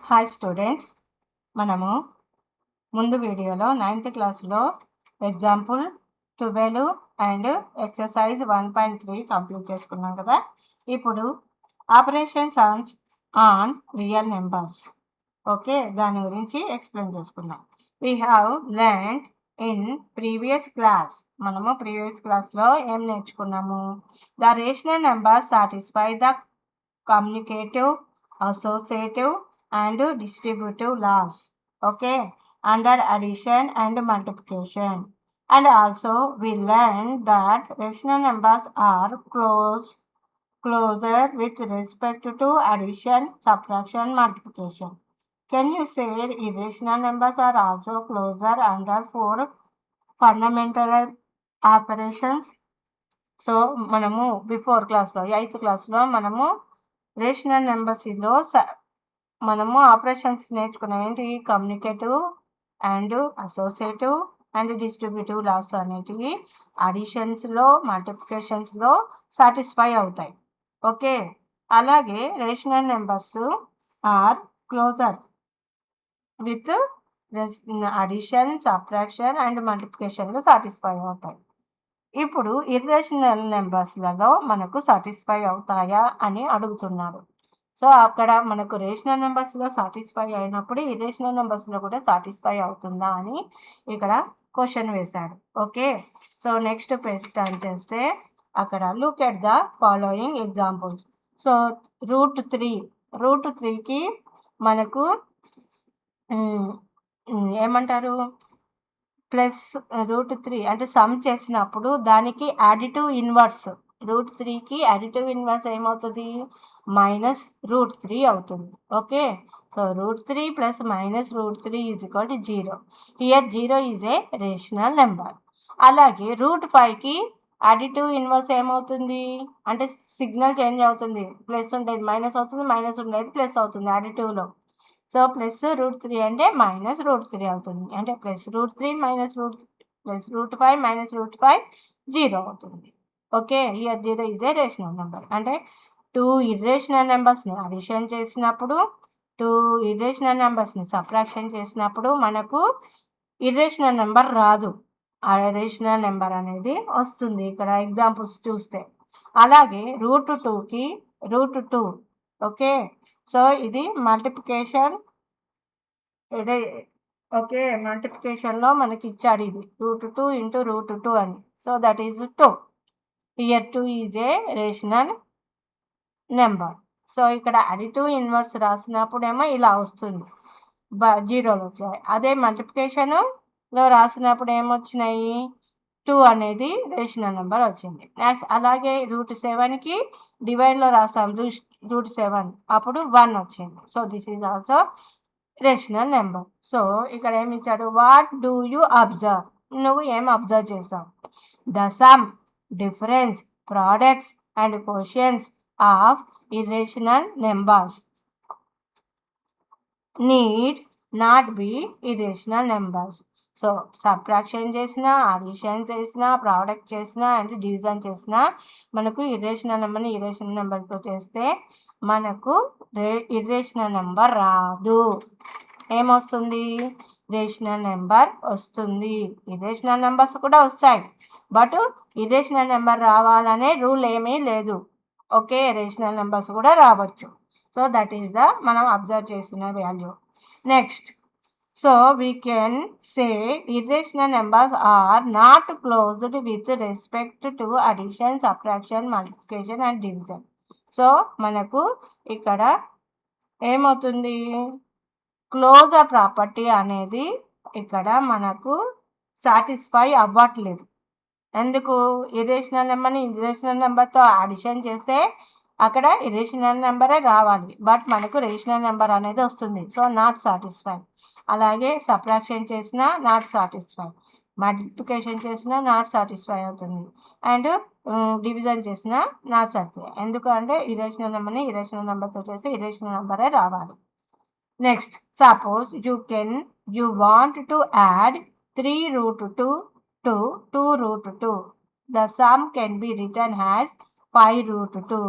Hi students, మనము ముందు వీడియోలో 9th క్లాస్లో ఎగ్జాంపుల్ 12 అండ్ ఎక్సర్సైజ్ 1.3 కంప్లీట్ చేసుకున్నాం కదా. ఇప్పుడు operations on real numbers, okay, దాని గురించి ఎక్స్ప్లెయిన్ చేసుకుందాం. We have learned in previous class, మనము ప్రీవియస్ క్లాస్లో ఏం నేర్చుకున్నాము? The rational number satisfy the communicative, associative and distributive laws, okay, under addition and multiplication. And also we learned that rational numbers are closer with respect to addition, subtraction, multiplication. Can you say irrational numbers are also closer under 4 fundamental operations? So మనము before క్లాస్లో 8th క్లాస్లో మనము rational నెంబర్స్లో మనము operations నేర్చుకున్నాం. ఏంటి? Commutative and associative and distributive laws అనేటివి అడిషన్స్లో, మల్టిప్లికేషన్స్లో సాటిస్ఫై అవుతాయి. ఓకే, అలాగే rational numbers are closure with addition, subtraction and మల్టిప్లికేషన్లో సాటిస్ఫై అవుతాయి. ఇప్పుడు ఇర్రేషనల్ నెంబర్స్లలో మనకు సాటిస్ఫై అవుతాయా అని అడుగుతున్నాడు. సో అక్కడ మనకు రేషనల్ నెంబర్స్లో సాటిస్ఫై అయినప్పుడు ఇర్రేషనల్ నెంబర్స్లో కూడా సాటిస్ఫై అవుతుందా అని ఇక్కడ క్వశ్చన్ వేశాడు. Okay, so next page turn చేస్తే అక్కడ look at the following examples. So root 3కి మనకు ఏమంటారు? +√3 అంటే సమ్ చేసినప్పుడు దానికి అడిటివ్ ఇన్వర్స్, √3కి అడిటివ్ ఇన్వర్స్ ఏమవుతుంది? -√3 అవుతుంది. Okay, so √3 + -√3 = 0. Here 0 is a rational number. అలాగే √5కి అడిటివ్ ఇన్వర్స్ ఏమవుతుంది? అంటే సిగ్నల్ చేంజ్ అవుతుంది, ప్లస్ ఉండేది మైనస్ అవుతుంది, మైనస్ ఉండేది ప్లస్ అవుతుంది అడిటివ్లో. సో +√3 అంటే -√3 అవుతుంది. అంటే +√3 +5 0 అవుతుంది. Okay, here 0 is a rational number. అంటే 2 ఇర్రేషనల్ నెంబర్స్ని అడిషన్ చేసినప్పుడు, 2 ఇర్రేషనల్ నెంబర్స్ని సబ్ట్రాక్షన్ చేసినప్పుడు మనకు ఇర్రేషనల్ నెంబర్ రాదు, రేషనల్ నెంబర్ అనేది వస్తుంది ఇక్కడ ఎగ్జాంపుల్స్ చూస్తే. అలాగే √2కి √2, ఓకే, సో ఇది మల్టిప్లికేషన్, ఇదే ఓకే, మల్టిప్లికేషన్లో మనకి ఇచ్చాడు ఇది √2 × √2 అని. So that is 2. Here 2 is a rational number. So ఇక్కడ అడిటివ్ ఇన్వర్స్ రాసినప్పుడేమో ఇలా వస్తుంది, 0 వచ్చాయి. అదే మల్టిప్లికేషన్లో రాసినప్పుడు ఏమొచ్చినాయి? 2 అనేది రేషనల్ నెంబర్ వచ్చింది. నెక్స్ట్ అలాగే √7కి డివైడ్లో రాస్తాం √7, అప్పుడు 1 వచ్చింది. So this is also rational number. So ఇక్కడ ఏమి ఇచ్చాడు? What do you observe? నువ్వు ఏం అబ్జర్వ్ చేసావు? The sum, difference, products and quotients of irrational numbers need not be irrational numbers. So subtraction చేసినా, అడిషన్ చేసినా, ప్రోడక్ట్ చేసినా అండ్ డివిజన్ చేసినా మనకు ఇర్రేషనల్ నెంబర్ని ఇర్రేషనల్ నెంబర్తో చేస్తే మనకు ఇర్రేషనల్ నెంబర్ రాదు. ఏమొస్తుంది? రేషనల్ నెంబర్ వస్తుంది. ఇర్రేషనల్ నెంబర్స్ కూడా వస్తాయి, బట్ ఇర్రేషనల్ నెంబర్ రావాలనే రూల్ ఏమీ లేదు. ఓకే, రేషనల్ నెంబర్స్ కూడా రావచ్చు. సో దట్ ఈస్ ద మనం అబ్జర్వ్ చేసిన value. Next, so we can say irrational numbers are not closed with respect to addition, subtraction, multiplication and division. So మనకు ఇక్కడ ఏమవుతుంది? క్లోజర్ ప్రాపర్టీ అనేది ఇక్కడ మనకు సాటిస్ఫై అవ్వట్లేదు. ఎందుకు? ఇర్రేషనల్ నెంబర్ని ఇర్రేషనల్ నెంబర్తో అడిషన్ చేస్తే అక్కడ ఇర్రేషనల్ నెంబరే రావాలి, బట్ మనకు రేషనల్ నెంబర్ అనేది వస్తుంది. So not satisfy. అలాగే సబ్ట్రాక్షన్ చేసినా నాట్ సాటిస్ఫై, మల్టిప్లికేషన్ చేసినా నాట్ సాటిస్ఫై అవుతుంది, అండ్ డివిజన్ చేసినా నాట్ సాటిస్ఫై. ఎందుకంటే ఇర్రేషనల్ నెంబర్ని ఇర్రేషనల్ నెంబర్తో చేసి ఇర్రేషనల్ నెంబరే రావాలి. Next, suppose you want to add 3√2 to 2√2. The sum can be written as 5√2.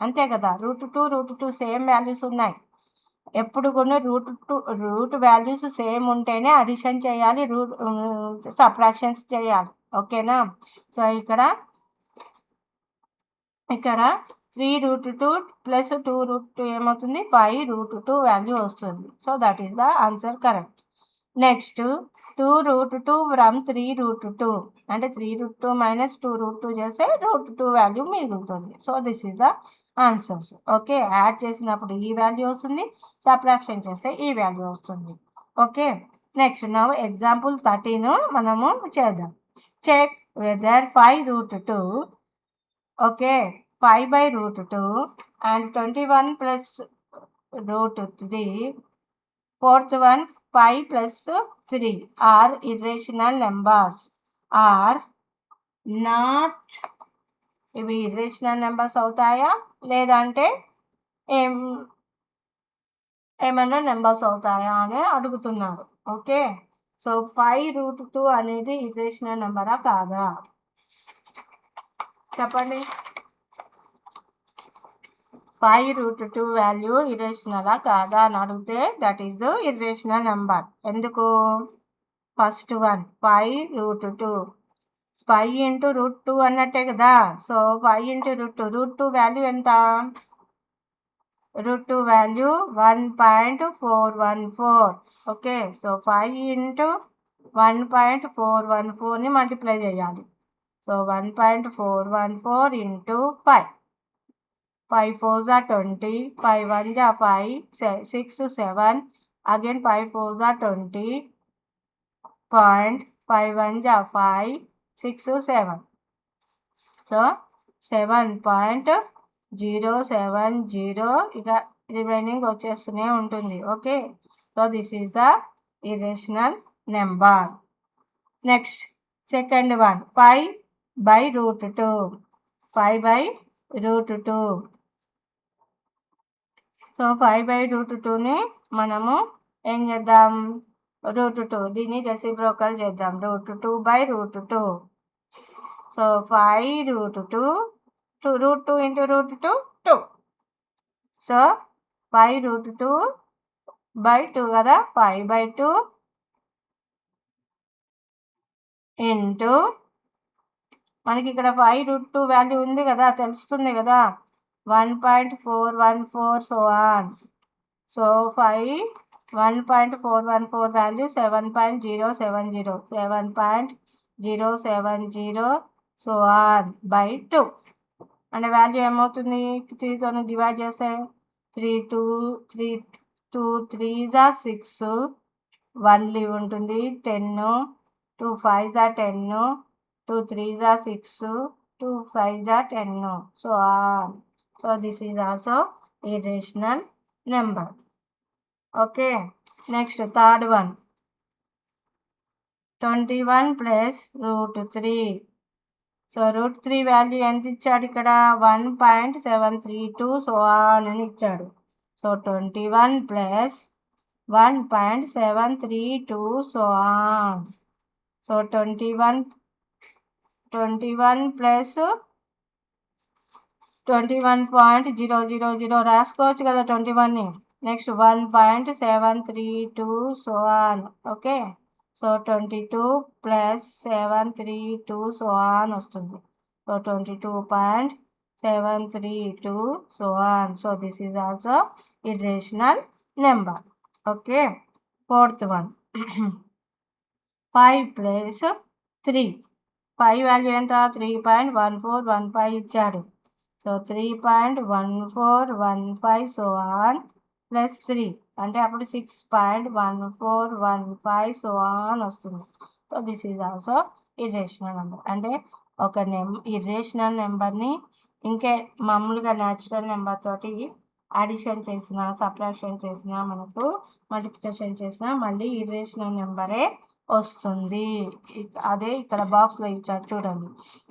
అంతే కదా, √2 సేమ్ వాల్యూస్ ఉన్నాయి. ఎప్పుడు కూడా రూట్ వాల్యూస్ సేమ్ ఉంటేనే అడిషన్ చేయాలి, సబ్ట్రాక్షన్స్ చేయాలి. ఓకేనా? సో ఇక్కడ 3√2 ప్లస్ 2√2 ఏమవుతుంది? 5√2 వాల్యూ వస్తుంది. So that is the answer correct. Next 2√2 from 3√2 అంటే 3√2 మైనస్ 2√2 చేస్తే √2 వాల్యూ మిగులుతుంది. So this is the answers. Okay, add చేసినప్పుడు ఈ వాల్యూ వస్తుంది, సబ్ట్రాక్షన్ చేస్తే ఈ వాల్యూ వస్తుంది. ఓకే, నెక్స్ట్ నౌ ఎగ్జాంపుల్ 13 మనము చేద్దాం. Check whether 5√2 okay 5/√2 and 21 plus √3 fourth one 5 plus 3 are irrational numbers are not. ఇవి ఇర్రేషనల్ నెంబర్స్ అవుతాయా లేదంటే ఏమైనా నెంబర్స్ అవుతాయా అని అడుగుతున్నారు. ఓకే, సో 5√2 అనేది ఇర్రేషనల్ నెంబరా కాదా చెప్పండి. 5√2 వాల్యూ ఇర్రేషనలా కాదా అని అడిగితే దట్ ఈస్ ఇర్రేషనల్ నెంబర్. ఎందుకు? ఫస్ట్ వన్ 5√2 5 into √2 అన్నట్టే కదా. సో 5 into √2 వాల్యూ ఎంత? √2 వాల్యూ 1.414. ఓకే, సో 5 into 1.414ని మల్టిప్లై చేయాలి. So 1.414 into 5 5 4s are 20, 5 1s are 5, 6 7, again 5 4s are 20, 5 1s are 5, 6 7. So 7.070 ఇక రిమైనింగ్ వచ్చేస్తూనే ఉంటుంది. Okay, so this is the irrational number. Next second one 5/√2 5/√2. So 5/√2ని మనము ఏం చేద్దాం? √2 దీన్ని రెసిప్రోకల్ చేద్దాం. √2/√2. So 5√2 √2 into √2 2. సో 5√2/2 కదా, 5/2 ఇంటూ మనకి ఇక్కడ 5√2 వాల్యూ ఉంది కదా, తెలుస్తుంది కదా, 1.414 so on. So 1.414 value 7.070 7.070 so on by 2 అంటే వాల్యూ ఏమవుతుంది? 3తో డివైడ్ చేస్తే 3 2 3s are 6, 1 లీవ్ ఉంటుంది, 10 2 5s are 10, 2 3s are 6, 2 5s are 10 so on. So this is also irrational number. Okay, next third one 21 plus √3. So √3 value ఎంత ఇచ్చాడు ఇక్కడ? 1.732 so on అని ఇచ్చాడు. So 21 plus 1.732 so on. So 21 plus 21.000 రాసుకోవచ్చు కదా 21ని. Next 1.732 so on. Okay, so 22 plus 732 so on వస్తుంది. So 22.732 so on. So this is also irrational number. Okay, fourth one 5 plus 3. 5 value ఎంత? 3.1415 ఇచ్చాడు. సో 3.1415 సో ఆన్ ప్లస్ 3 అంటే అప్పుడు 6.1415 so on వస్తుంది. So this is also irrational number. అంటే ఒక irrational నెంబర్ని ఇంకే మామూలుగా న్యాచురల్ నెంబర్ తోటి అడిషన్ చేసిన, సబ్ట్రాక్షన్ చేసిన, మనకు మల్టిప్లికేషన్ చేసిన మళ్ళీ ఇర్రేషనల్ నెంబరే వస్తుంది. అదే ఇక్కడ బాక్స్లో ఇచ్చారు చూడండి.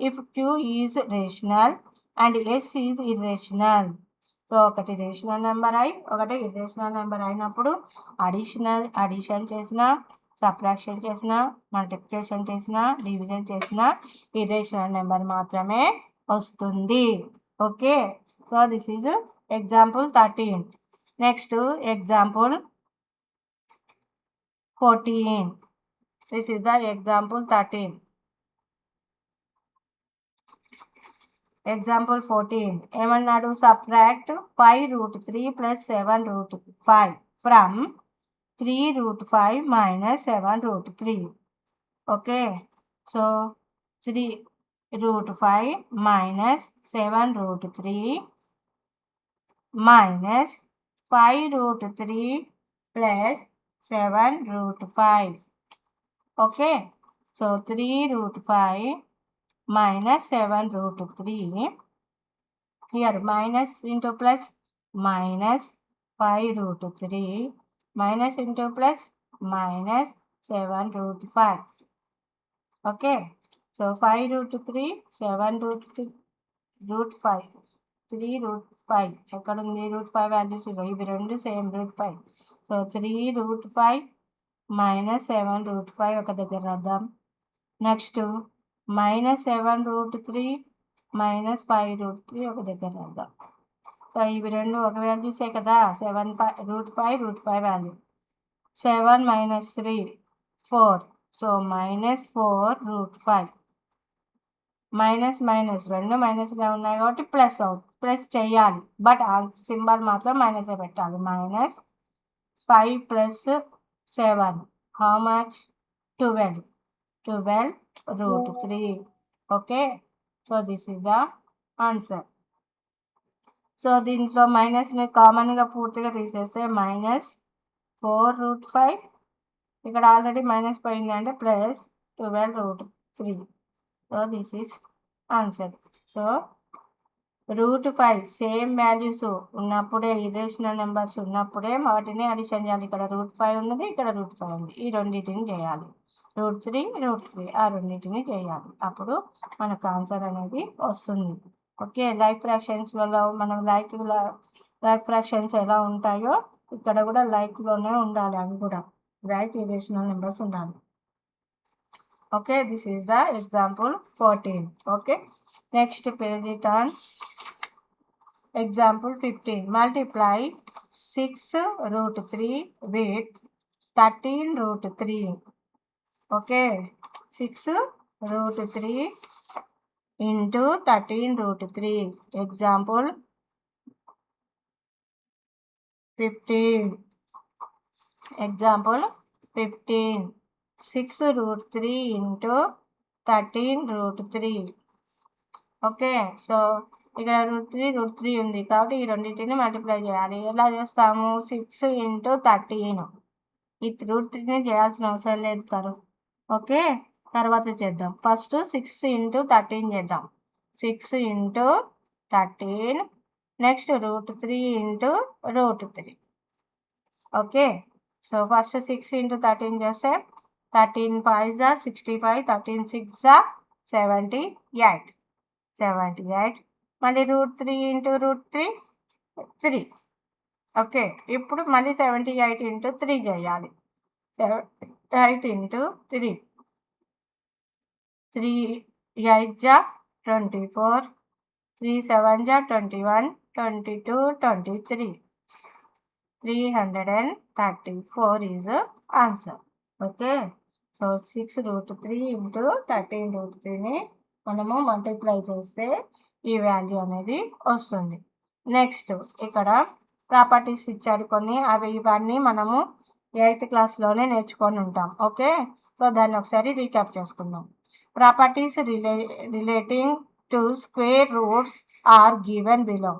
If Q is rational and S is irrational. So ఒకటి రేషనల్ నెంబర్ అయి ఒకటి ఇర్రేషనల్ నెంబర్ అయినప్పుడు అడిషన్ చేసిన, సబ్ట్రాక్షన్ చేసిన, మల్టిప్లికేషన్ చేసిన, డివిజన్ చేసిన ఇర్రేషనల్ నెంబర్ మాత్రమే వస్తుంది. Okay, so this is example 13. Next, example 14. This is the example 13. Example 14. ఏమన్నాడు? Subtract 5√3 plus 7√5 from 3√5 minus 7√3. Okay. So 3√5 minus 7√3 minus 5√3 plus 7√5. Okay. So 3√5 minus 7√3. Here minus into plus minus 5√3 minus into plus minus 7√5. Okay. So 5√3 7√5 3√5 ఎక్కడ ఉంది? √5 values ఇవి రెండు same √5. So 3√5 minus 7√5 ఒక దగ్గర రాద్దాం. Next minus 7√3 minus 5√3 ఒక దగ్గర రాద్దాం. సో ఇవి రెండు ఒక వాల్యూసే కదా. 7√5 value. 7 minus 3 4. So minus 4√5. Minus minus రెండు మైనస్లో ఉన్నాయి కాబట్టి ప్లస్ చేయాలి, బట్ ఆ సింబల్ మాత్రం మైనసే పెట్టాలి. -5 + 7 how much? 12√3. Okay. So this is the answer. So దీంట్లో మైనస్ని కామన్గా పూర్తిగా తీసేస్తే -4√5, ఇక్కడ ఆల్రెడీ మైనస్ పోయింది అంటే +12√3. So this is answer. So √5 same values ఉన్నప్పుడే, ఇరేషనల్ నెంబర్స్ ఉన్నప్పుడే వాటిని అడిషన్ చేయాలి. ఇక్కడ √5 ఉన్నది, ఇక్కడ √5 ఉంది. ఈ రెండింటిని చేయాలి. √3 ఆ రెండింటిని చేయాలి. అప్పుడు మనకు ఆన్సర్ అనేది వస్తుంది. ఓకే. లైక్ ఫ్రాక్షన్స్లలో మనం లైక్ ఫ్రాక్షన్స్ ఎలా ఉంటాయో ఇక్కడ కూడా లైక్లోనే ఉండాలి. అవి కూడా లైక్ ఇరేషనల్ నెంబర్స్ ఉండాలి. Okay, this is the example 14. Okay, next page turn. Example 15. Multiply 6√3 with 13√3. Okay, 6√3 into 13√3. Example 15. Example 15. 6√3 into 13√3. Okay. So ఇక్కడ √3 ఉంది కాబట్టి ఈ రెండింటిని మల్టిప్లై చేయాలి. ఎలా చేస్తాము? 6 into 13. ఈ √3ని చేయాల్సిన అవసరం లేదు. ఓకే, తర్వాత చేద్దాం. ఫస్ట్ 6 into 13 చేద్దాం. 6 into 13. Next √3 into √3. Okay. So first 6 into 13 చేస్తే 13 5 65, 13 6 78. మళ్ళీ √3 into √3 3. ఓకే. ఇప్పుడు మళ్ళీ 78 into 3 చేయాలి. 8 into 3. 3 8 24, 3 7 21, 22, 23. 334 is answer. Okay. So 6√3 into 13√3ని మనము మల్టిప్లై చేస్తే ఈ వాల్యూ అనేది వస్తుంది. నెక్స్ట్ ఇక్కడ ప్రాపర్టీస్ ఇచ్చాడు కొన్ని, ఇవన్నీ మనము 8th క్లాస్లోనే నేర్చుకొని ఉంటాం. ఓకే. సో దాన్ని ఒకసారి రీక్యాప్ చేసుకుందాం. Properties relating to square roots are given below,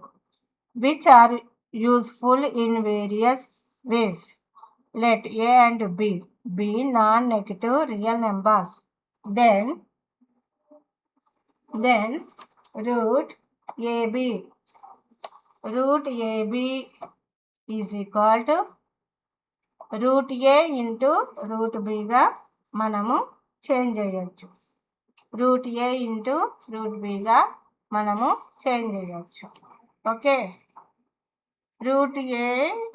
which are useful in various ways. Let A and B be non-negative real numbers. Then root AB is equal to root A into root B గా మనము change చేయొచ్చు. root A into root B గా మనము change చేయొచ్చు. Okay. root A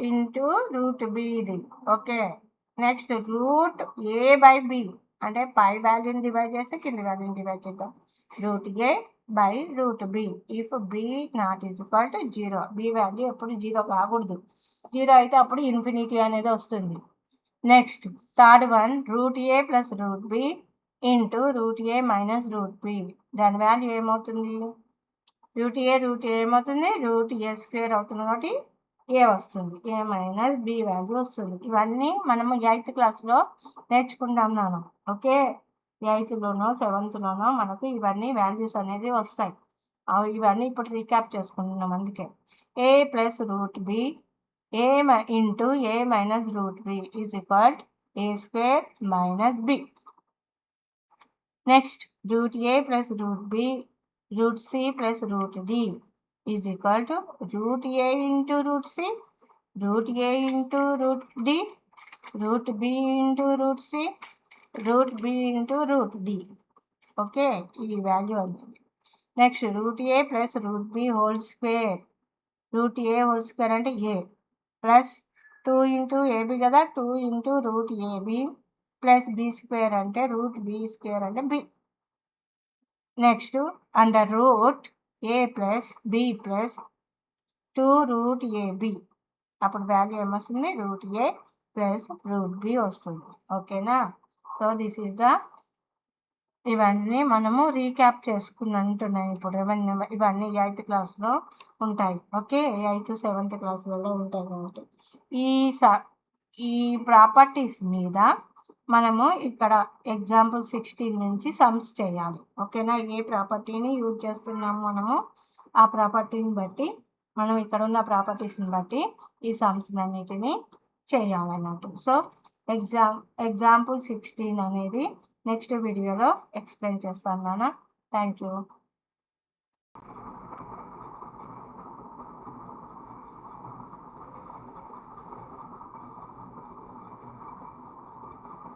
into root B ఇది. Okay. Next root A by B అంటే పై వాల్యూని divide చేస్తే కింది వాల్యూని డివైడ్ చేద్దాం. root A by root b if b not is equal to 0. B value ఎప్పుడు 0 కాకూడదు. 0 అయితే అప్పుడు ఇన్ఫినిటీ అనేది వస్తుంది. Next third one root a plus root b into root a minus root b. దాని వాల్యూ ఏమవుతుంది? రూట్ ఏ ఏమవుతుంది? Root ఏ square అవుతుంది కాబట్టి ఏ వస్తుంది. ఏ మైనస్ బి వాల్యూ వస్తుంది. ఇవన్నీ మనము 8th క్లాస్లో నేర్చుకుంటాం నాను. ఓకే, 8thలోనో 7thలోనో మనకు ఇవన్నీ వాల్యూస్ అనేది వస్తాయి. ఇవన్నీ ఇప్పుడు రీక్యాప్ చేసుకుంటున్నాం. అందుకే a plus root b a into a minus root b is equal a square minus b. Next root a plus root b root c plus root d is equal to root a into root c, root a into root d, root b into root c, root b into root d. Okay, ఈ value అవుతుంది. Next root a plus root b whole square. Root a whole square అంటే a plus 2 into ab కదా, 2 into root ab plus b square అంటే root b square అంటే b. Next under root a plus b plus 2 root ab. అప్పుడు value ఏమొస్తుంది? Root a plus root b వస్తుంది. ఓకేనా? So this is the ఇవన్నీ మనము recap చేసుకున్నట్టున్నాయి. ఇప్పుడు ఇవన్నీ 8th క్లాస్లో ఉంటాయి. ఓకే, 8th 7th క్లాసులలో ఉంటాయి కాబట్టి ఈ ప్రాపర్టీస్ మీద మనము ఇక్కడ ఎగ్జాంపుల్ 16 నుంచి సమ్స్ చేయాలి. ఓకేనా? ఏ ప్రాపర్టీని యూజ్ చేస్తున్నాము మనము ఆ ప్రాపర్టీని బట్టి మనం ఇక్కడ ఉన్న ప్రాపర్టీస్ని బట్టి ఈ సమ్స్ అన్నిటిని చేయాలన్నట్టు. సో ఎగ్జాంపుల్ 16 అనేది నెక్స్ట్ వీడియోలో ఎక్స్ప్లెయిన్ చేస్తాను నాన్న. Thank you.